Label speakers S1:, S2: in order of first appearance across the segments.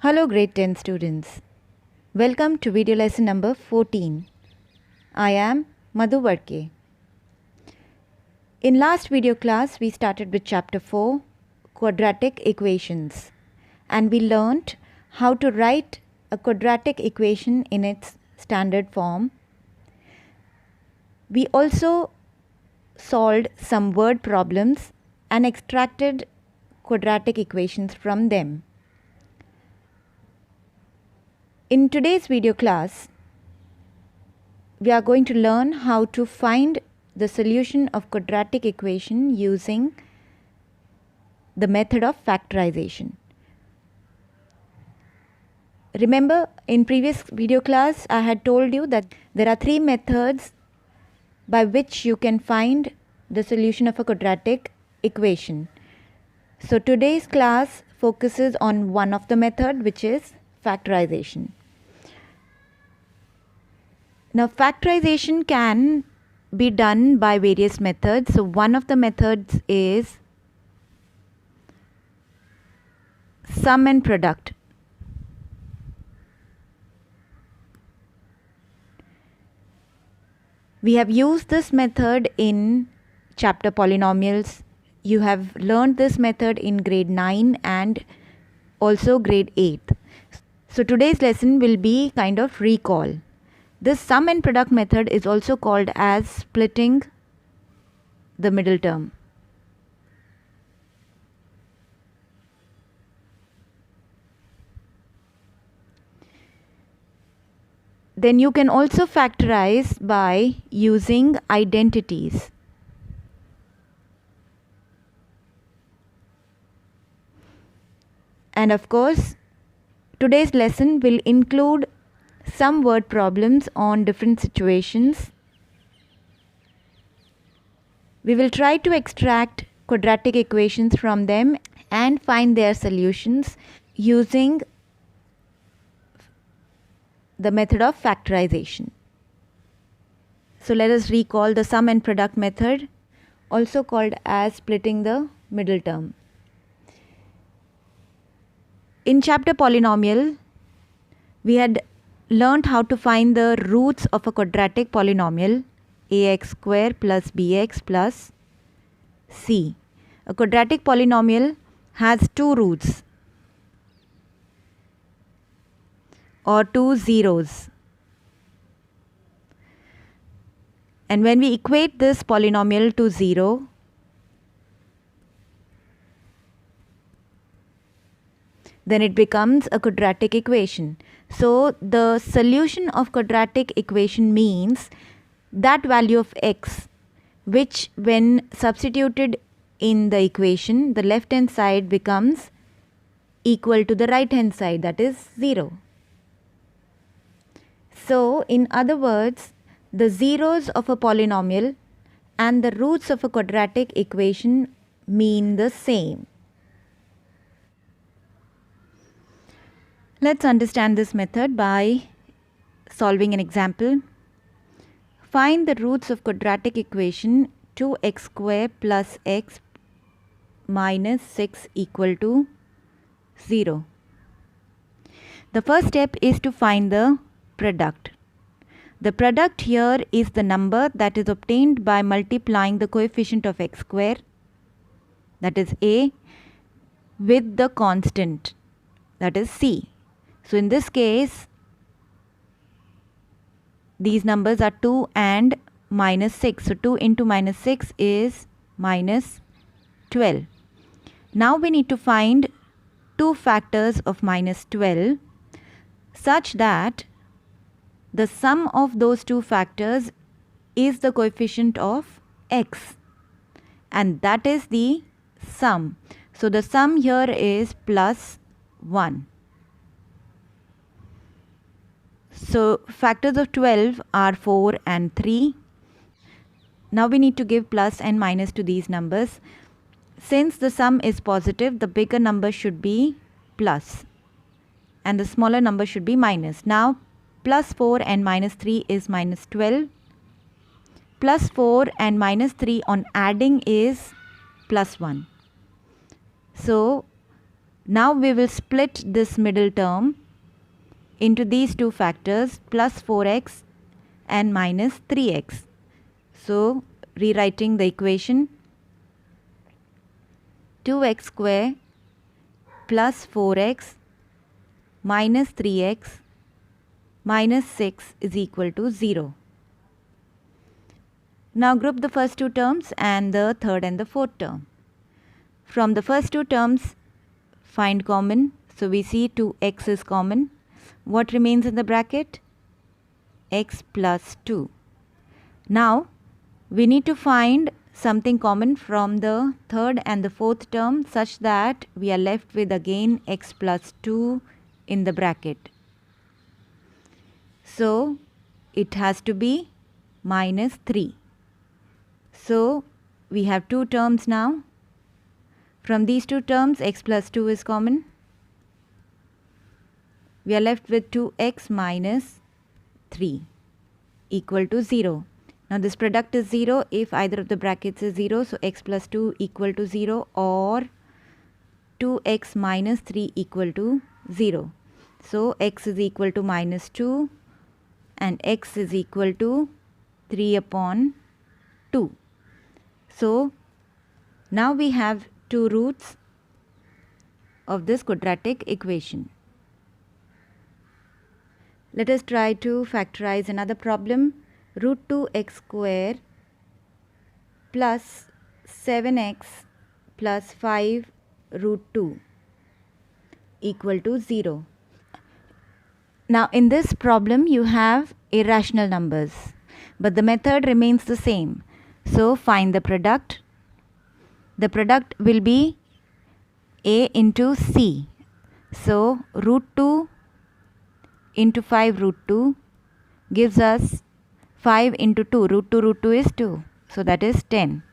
S1: Hello grade 10 students. Welcome to video lesson number 14. I am Madhu Varke. In last video class we started with chapter 4 quadratic equations and we learnt how to write a quadratic equation in its standard form. We also solved some word problems and extracted quadratic equations from them. In today's video class, we are going to learn how to find the solution of quadratic equation using the method of factorization. Remember, in previous video class, I had told you that there are three methods by which you can find the solution of a quadratic equation. So today's class focuses on one of the method, which is factorization. Now factorization can be done by various methods. So one of the methods is sum and product. We have used this method in chapter polynomials. You have learned this method in grade 9 and also grade 8. So today's lesson will be kind of recall. This sum and product method is also called as splitting the middle term. Then you can also factorize by using identities. And of course, today's lesson will include some word problems on different situations. We will try to extract quadratic equations from them and find their solutions using the method of factorization. So let us recall the sum and product method, also called as splitting the middle term. In chapter polynomial, we had learned how to find the roots of a quadratic polynomial ax square plus bx plus c. A quadratic polynomial has two roots or two zeros. And when we equate this polynomial to 0, then it becomes a quadratic equation. So the solution of quadratic equation means that value of x which when substituted in the equation, the left hand side becomes equal to the right hand side, that is 0. So in other words, the zeros of a polynomial and the roots of a quadratic equation mean the same. Let's understand this method by solving an example. Find the roots of quadratic equation 2x square plus x minus 6 equal to 0. The first step is to find the product. The product here is the number that is obtained by multiplying the coefficient of x square, that is a, with the constant, that is c. So in this case, these numbers are 2 and minus 6. So 2 into minus 6 is minus 12. Now we need to find two factors of minus 12 such that the sum of those two factors is the coefficient of x, and that is the sum. So the sum here is plus 1. So factors of 12 are 4 and 3. Now we need to give plus and minus to these numbers. Since the sum is positive, the bigger number should be plus and the smaller number should be minus. Now plus 4 and minus 3 is minus 12. Plus 4 and minus 3 on adding is plus 1. So Now we will split this middle term into these two factors, plus 4x and minus 3x. So rewriting the equation, 2x square plus 4x minus 3x minus 6 is equal to 0. Now group the first two terms and the third and the fourth term. From the first two terms, find common. So we see 2x is common. What remains in the bracket? X plus 2. Now we need to find something common from the third and the fourth term such that we are left with again x plus 2 in the bracket. So it has to be minus 3. So we have two terms now. From these two terms, x plus 2 is common. We are left with 2x minus 3 equal to 0. Now this product is 0 if either of the brackets is 0. So x plus 2 equal to 0 or 2x minus 3 equal to 0. So x is equal to minus 2 and x is equal to 3 upon 2. So now we have two roots of this quadratic equation. Let us try to factorize another problem. Root 2x square plus 7x plus 5 root 2 equal to 0. Now in this problem you have irrational numbers, but the method remains the same. So find the product. The product will be a into c. So root 2 into 5 root 2 gives us 5 into 2. Root 2 is 2. So that is 10.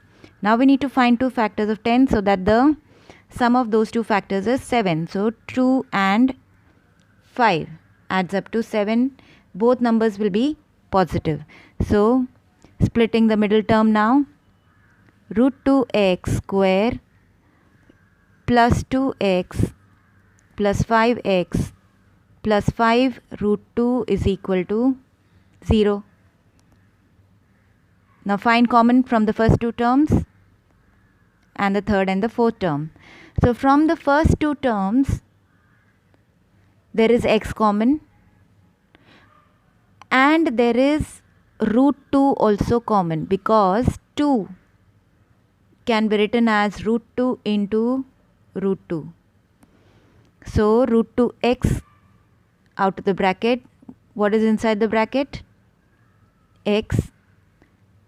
S1: Now we need to find two factors of 10 so that the sum of those two factors is 7. So 2 and 5 adds up to 7. Both numbers will be positive. So splitting the middle term now, root 2x square plus 2x plus 5x plus 5 root 2 is equal to 0. Now find common from the first two terms and the third and the fourth term. So from the first two terms there is x common and there is root 2 also common, because 2 can be written as root 2 into root 2. So root 2x out of the bracket. What is inside the bracket? X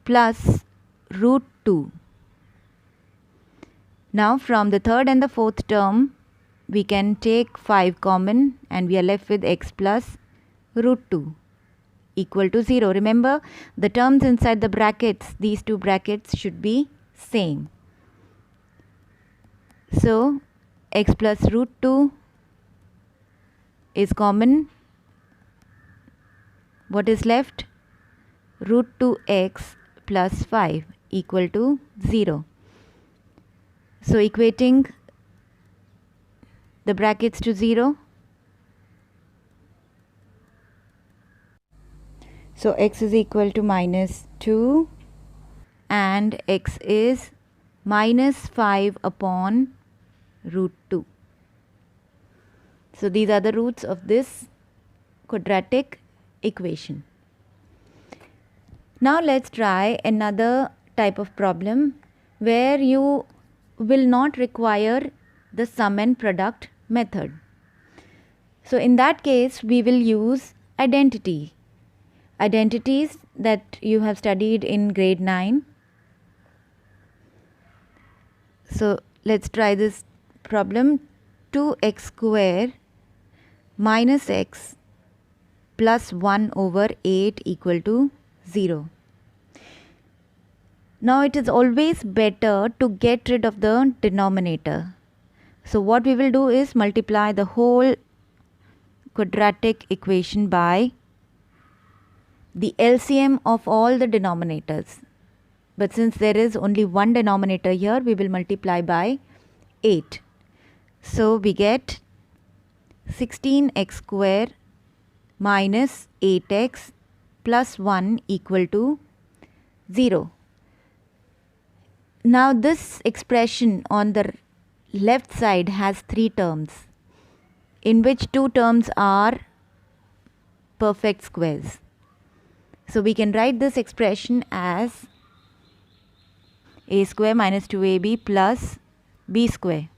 S1: plus root 2. Now from the third and the fourth term we can take 5 common and we are left with x plus root 2 equal to 0. Remember, the terms inside the brackets, these two brackets should be same. So x plus root 2 is common. What is left? Root 2x plus 5 equal to 0. So equating the brackets to 0. So x is equal to minus 2 and x is minus 5 upon root 2. So these are the roots of this quadratic equation. Now let's try another type of problem where you will not require the sum and product method. So in that case we will use identities that you have studied in grade 9. So let's try this problem. 2x square minus x plus 1 over 8 equal to 0. Now it is always better to get rid of the denominator. So what we will do is multiply the whole quadratic equation by the LCM of all the denominators. But since there is only one denominator here, we will multiply by 8. So we get 16x square minus 8x plus 1 equal to 0. Now this expression on the left side has 3 terms, in which 2 terms are perfect squares. So we can write this expression as a square minus 2ab plus b square.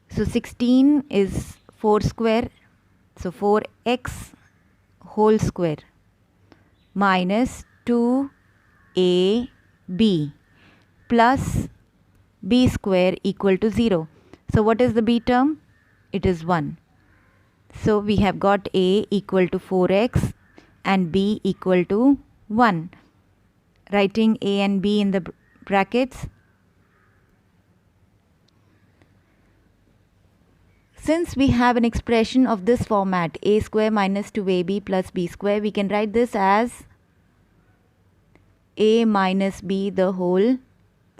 S1: So 16 is 4 square, so 4x whole square minus 2ab plus b square equal to 0. So what is the b term? It is 1. So we have got a equal to 4x and b equal to 1. Writing a and b in the brackets. Since we have an expression of this format, a square minus 2ab plus b square, we can write this as a minus b the whole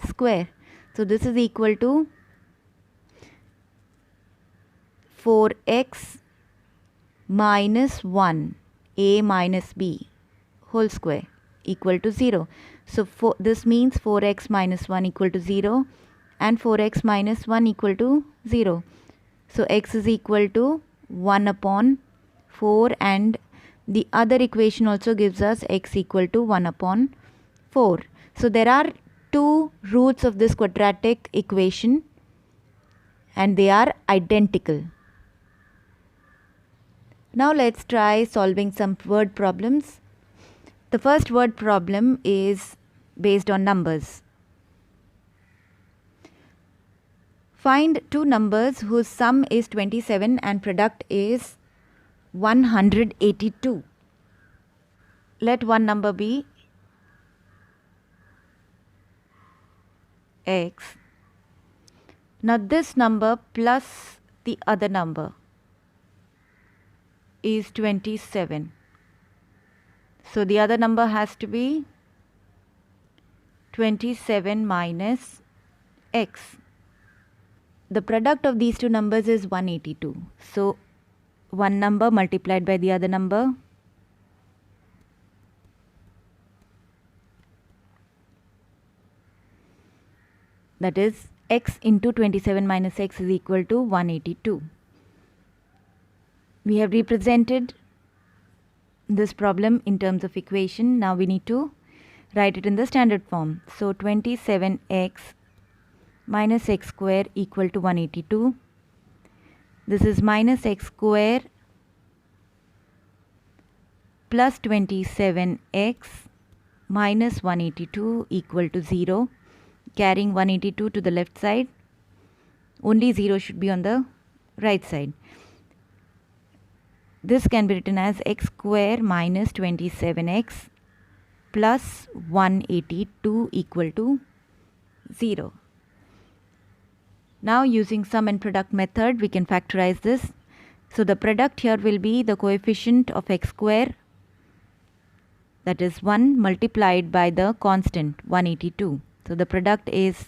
S1: square. So this is equal to 4x minus 1 a minus b whole square equal to 0. So this means 4x minus 1 equal to 0 and 4x minus 1 equal to 0. So x is equal to 1 upon 4, and the other equation also gives us x equal to 1 upon 4. So there are 2 roots of this quadratic equation and they are identical. Now let's try solving some word problems. The first word problem is based on numbers. Find 2 numbers whose sum is 27 and product is 182. Let one number be x. Now this number plus the other number is 27. So the other number has to be 27 minus x. The product of these 2 numbers is 182. So one number multiplied by the other number, that is x into 27 minus x is equal to 182. We have represented this problem in terms of equation. Now we need to write it in the standard form. So 27x minus x square equal to 182. This is minus x square plus 27x minus 182 equal to 0. Carrying 182 to the left side. Only 0 should be on the right side. This can be written as x square minus 27x plus 182 equal to 0. Now using sum and product method, we can factorize this. So the product here will be the coefficient of x square, that is 1 multiplied by the constant 182. So the product is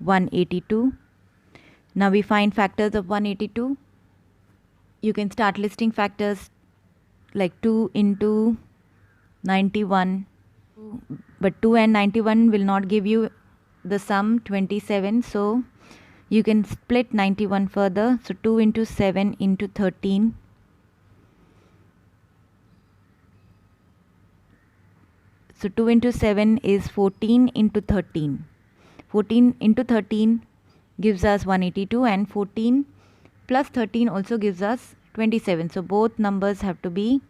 S1: 182. Now we find factors of 182. You can start listing factors like 2 into 91. But 2 and 91 will not give you the sum 27. So you can split 91 further. So 2 into 7 into 13. So 2 into 7 is 14 into 13. 14 into 13 gives us 182, and 14 plus 13 also gives us 27. So both numbers have to be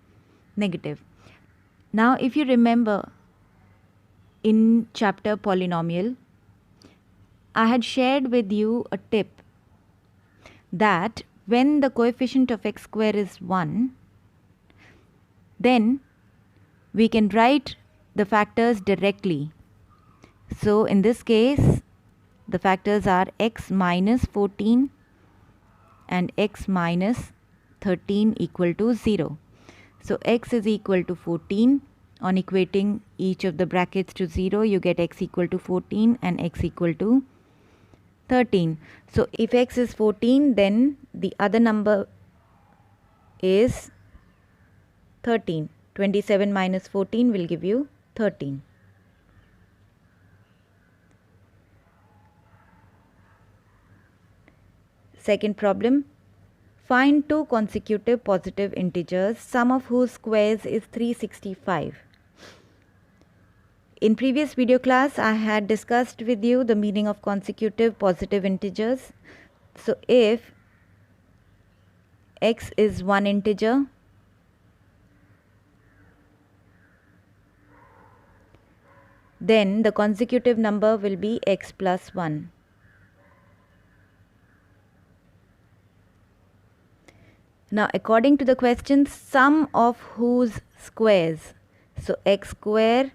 S1: negative. Now if you remember in chapter polynomial, I had shared with you a tip that when the coefficient of x square is 1, then we can write the factors directly. So in this case, the factors are x minus 14 and x minus 13 equal to 0. So x is equal to 14. On equating each of the brackets to 0, you get x equal to 14 and x equal to 13. So if x is 14, then the other number is 13. 27 minus 14 will give you 13. Second problem. Find two consecutive positive integers, sum of whose squares is 365. In previous video class, I had discussed with you the meaning of consecutive positive integers. So if x is one integer, then the consecutive number will be x plus 1. Now according to the question, sum of whose squares, so x square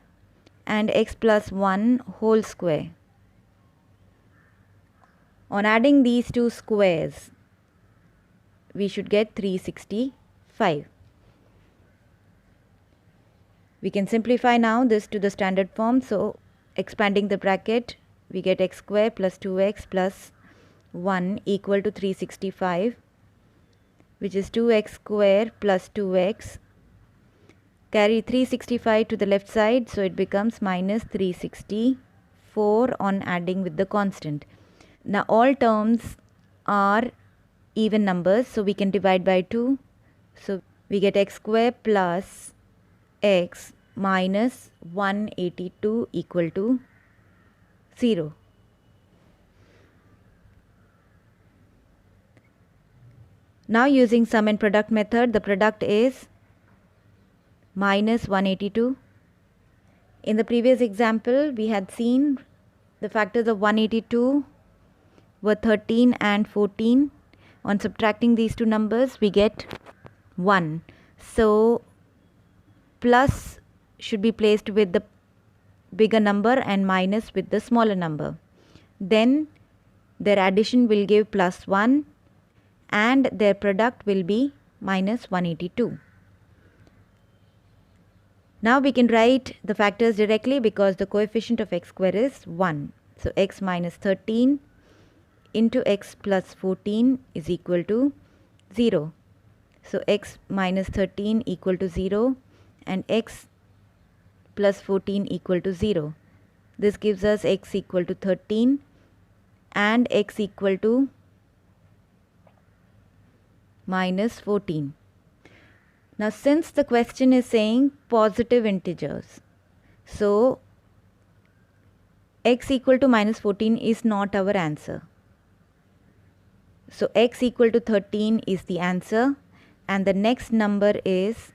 S1: and x plus 1 whole square. On adding these two squares, we should get 365. We can simplify now this to the standard form. So expanding the bracket, we get x square plus 2x plus 1 equal to 365, which is 2x square plus 2x. Carry 365 to the left side, so it becomes minus 364 on adding with the constant. Now all terms are even numbers, so we can divide by 2. So we get x square plus x minus 182 equal to 0. Now using sum and product method, the product is minus 182. In the previous example, we had seen the factors of 182 were 13 and 14. On subtracting these two numbers, we get 1. So plus should be placed with the bigger number and minus with the smaller number. Then their addition will give plus 1 and their product will be minus 182. Now we can write the factors directly because the coefficient of x square is 1. So x minus 13 into x plus 14 is equal to 0. So x minus 13 equal to 0 and x plus 14 equal to 0. This gives us x equal to 13 and x equal to minus 14. Now since the question is saying positive integers, so x equal to minus 14 is not our answer. So x equal to 13 is the answer and the next number is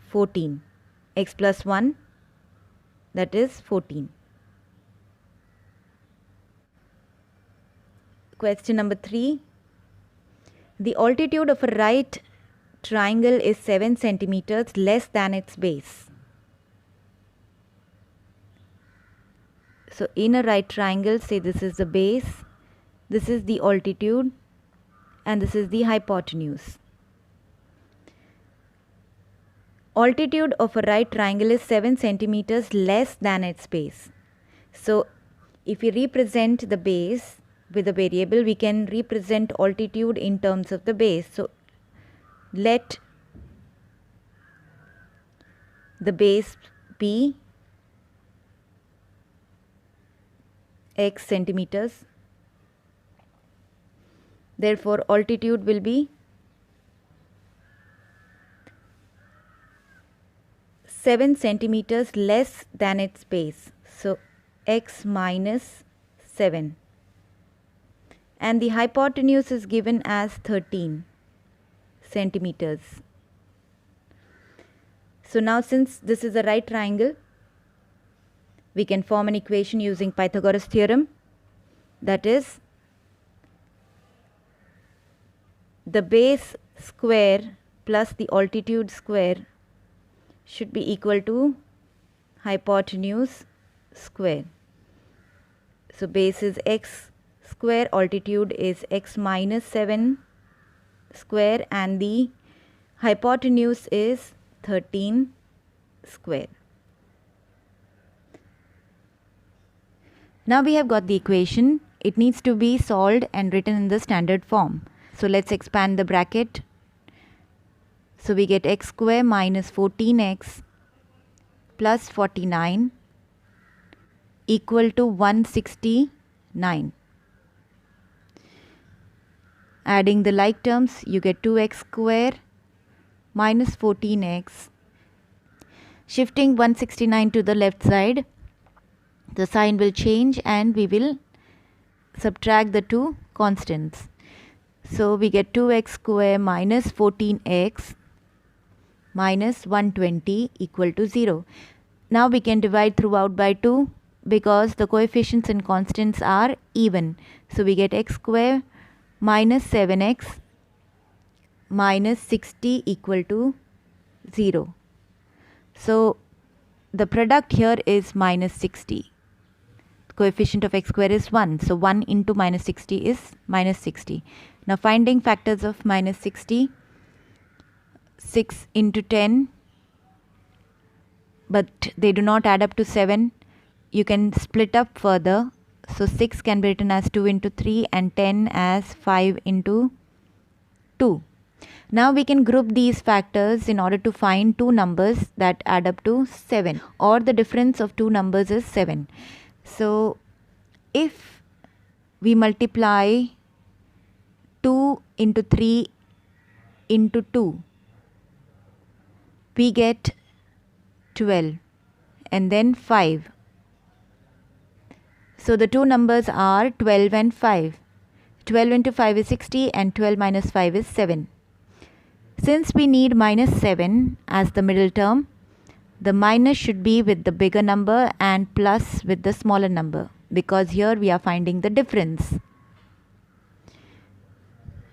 S1: 14. X plus 1, that is 14. Question number 3. The altitude of a right triangle is 7 centimeters less than its base. So in a right triangle, say this is the base, this is the altitude and this is the hypotenuse. Altitude of a right triangle is 7 centimeters less than its base. So if we represent the base with a variable, we can represent altitude in terms of the base. So let the base be x centimeters. Therefore altitude will be 7 centimeters less than its base. So x minus 7. And the hypotenuse is given as 13 centimeters. So now since this is a right triangle, we can form an equation using Pythagoras theorem. That is, the base square plus the altitude square should be equal to hypotenuse square. So base is x square, altitude is x minus 7 square and the hypotenuse is 13 square. Now we have got the equation. it needs to be solved and written in the standard form. So let's expand the bracket. So we get x square minus 14x plus 49 equal to 169. Adding the like terms, you get 2x square minus 14x. Shifting 169 to the left side, the sign will change and we will subtract the two constants. So we get 2x square minus 14x minus 120 equal to 0. Now we can divide throughout by 2 because the coefficients and constants are even. So we get x square minus 7x minus 60 equal to 0. So the product here is minus 60. The coefficient of x square is 1. So 1 into minus 60 is minus 60. Now finding factors of minus 60, 6 into 10, but they do not add up to 7. You can split up further. So 6 can be written as 2 into 3 and 10 as 5 into 2. Now we can group these factors in order to find two numbers that add up to 7, or the difference of two numbers is 7. So if we multiply 2 into 3 into 2, we get 12 and then 5. So the two numbers are 12 and 5. 12 into 5 is 60 and 12 minus 5 is 7. Since we need minus 7 as the middle term, the minus should be with the bigger number and plus with the smaller number, because here we are finding the difference.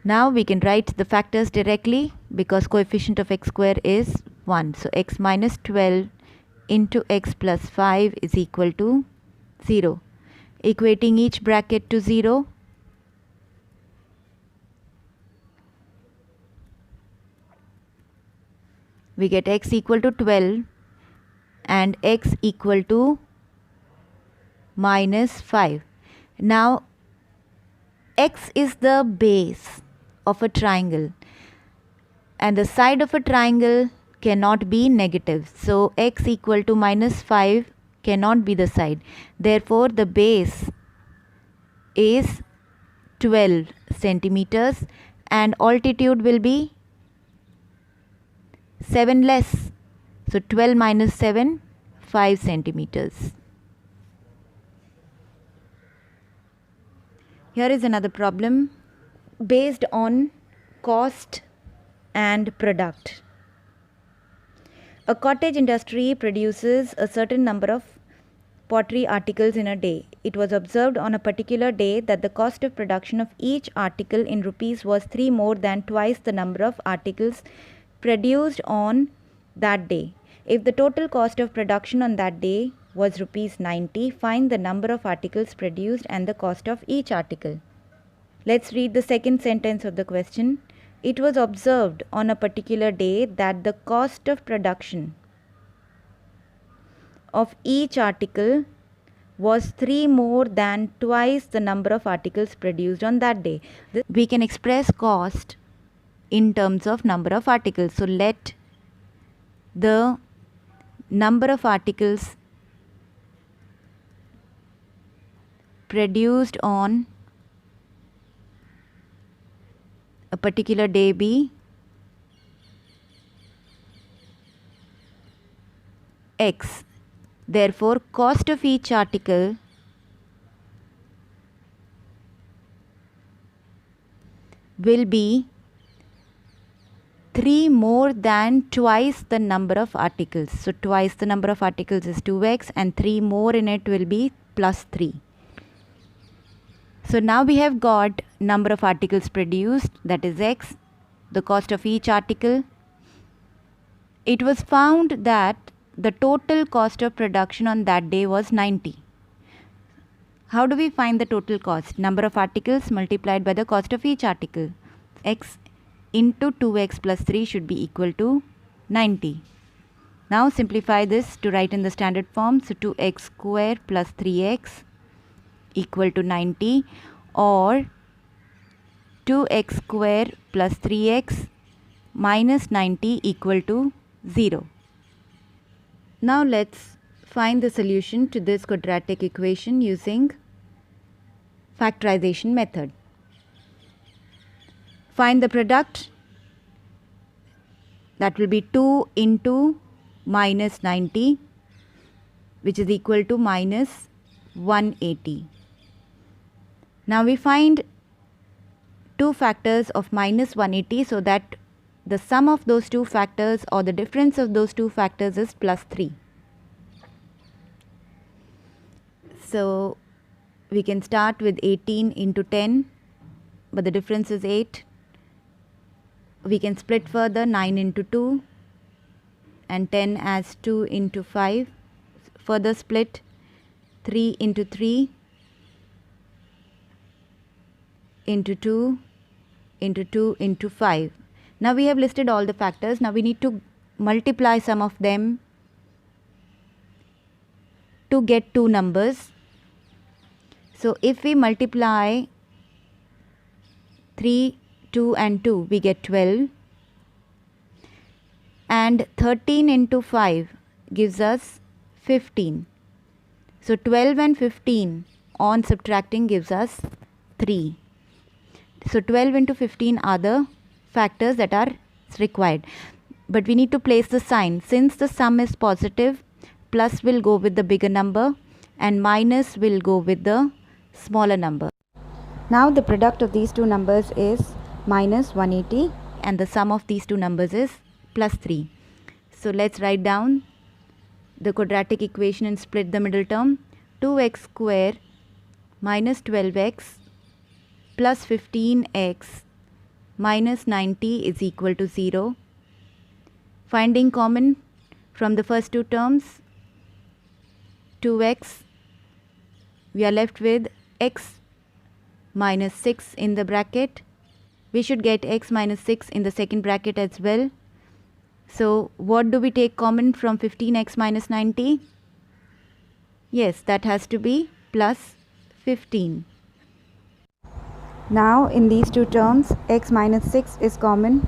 S1: Now we can write the factors directly because coefficient of x square is 1. So x minus 12 into x plus 5 is equal to 0. Equating each bracket to 0, we get x equal to 12 and x equal to minus 5. Now x is the base of a triangle and the side of a triangle cannot be negative. So x equal to minus 5 cannot be the side. Therefore the base is 12 centimeters and altitude will be 7 less. So 12 minus 7, 5 centimeters. Here is another problem based on cost and product. A cottage industry produces a certain number of pottery articles in a day. It was observed on a particular day that the cost of production of each article in rupees was 3 more than twice the number of articles produced on that day. If the total cost of production on that day was rupees 90, find the number of articles produced and the cost of each article. Let's read the second sentence of the question. It was observed on a particular day that the cost of production of each article was 3 more than twice the number of articles produced on that day. We can express cost in terms of number of articles. So let the number of articles produced on a particular day be X. Therefore, cost of each article will be 3 more than twice the number of articles. So twice the number of articles is 2x and 3 more in it will be plus 3. So now we have got number of articles produced, that is x, the cost of each article. It was found that the total cost of production on that day was 90. How do we find the total cost? Number of articles multiplied by the cost of each article. X into 2x plus 3 should be equal to 90. Now simplify this to write in the standard form. So 2x square plus 3x equal to 90 or 2x square plus 3x minus 90 equal to 0. Now let's find the solution to this quadratic equation using factorization method. Find the product, that will be 2 into minus 90, which is equal to minus 180. Now we find two factors of minus 180 so that the sum of those two factors or the difference of those two factors is plus 3. So we can start with 18 into 10, but the difference is 8. We can split further 9 into 2 and 10 as 2 into 5. Further split 3 into 3 into 2 into 2 into 5. Now we have listed all the factors. Now we need to multiply some of them to get two numbers. So if we multiply 3, 2 and 2, we get 12. And 13 into 5 gives us 15. So 12 and 15 on subtracting gives us 3. So 12 into 15 are the factors that are required. But we need to place the sign. Since the sum is positive, plus will go with the bigger number and minus will go with the smaller number. Now the product of these two numbers is minus 180 and the sum of these two numbers is plus 3. So let's write down the quadratic equation and split the middle term. 2x square minus 12x plus 15x minus 90 is equal to 0. Finding common from the first two terms, 2x, we are left with x minus 6 in the bracket. We should get x minus 6 in the second bracket as well. So what do we take common from 15x minus 90? Yes, that has to be plus 15. Now in these two terms, x minus 6 is common.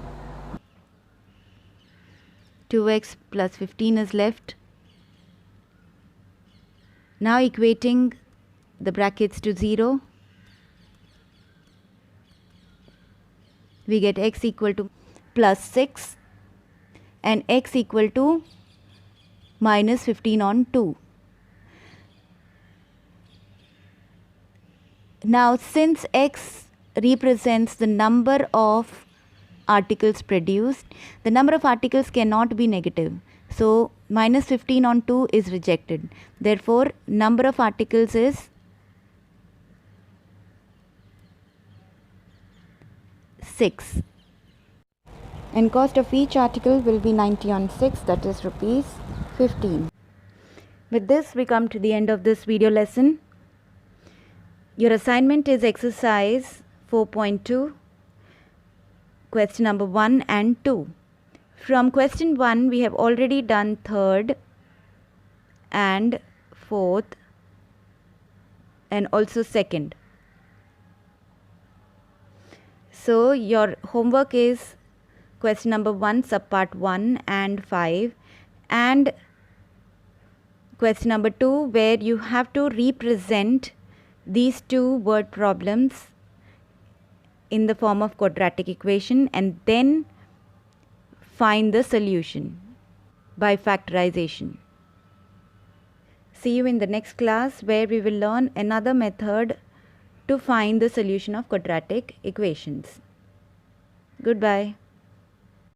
S1: 2x plus 15 is left. Now equating the brackets to 0, we get x equal to plus 6 and x equal to minus 15 on 2. Now since x represents the number of articles produced, the number of articles cannot be negative. So minus 15 on 2 is rejected. Therefore, number of articles is 6. And cost of each article will be 90 on 6, that is rupees 15. With this, we come to the end of this video lesson. Your assignment is exercise 4.2, question number 1 and 2. From question 1, we have already done third and fourth and also second. So your homework is question number 1, subpart 1 and 5, and question number 2, where you have to represent these two word problems in the form of quadratic equation and then find the solution by factorization. See you in the next class, where we will learn another method to find the solution of quadratic equations. Goodbye.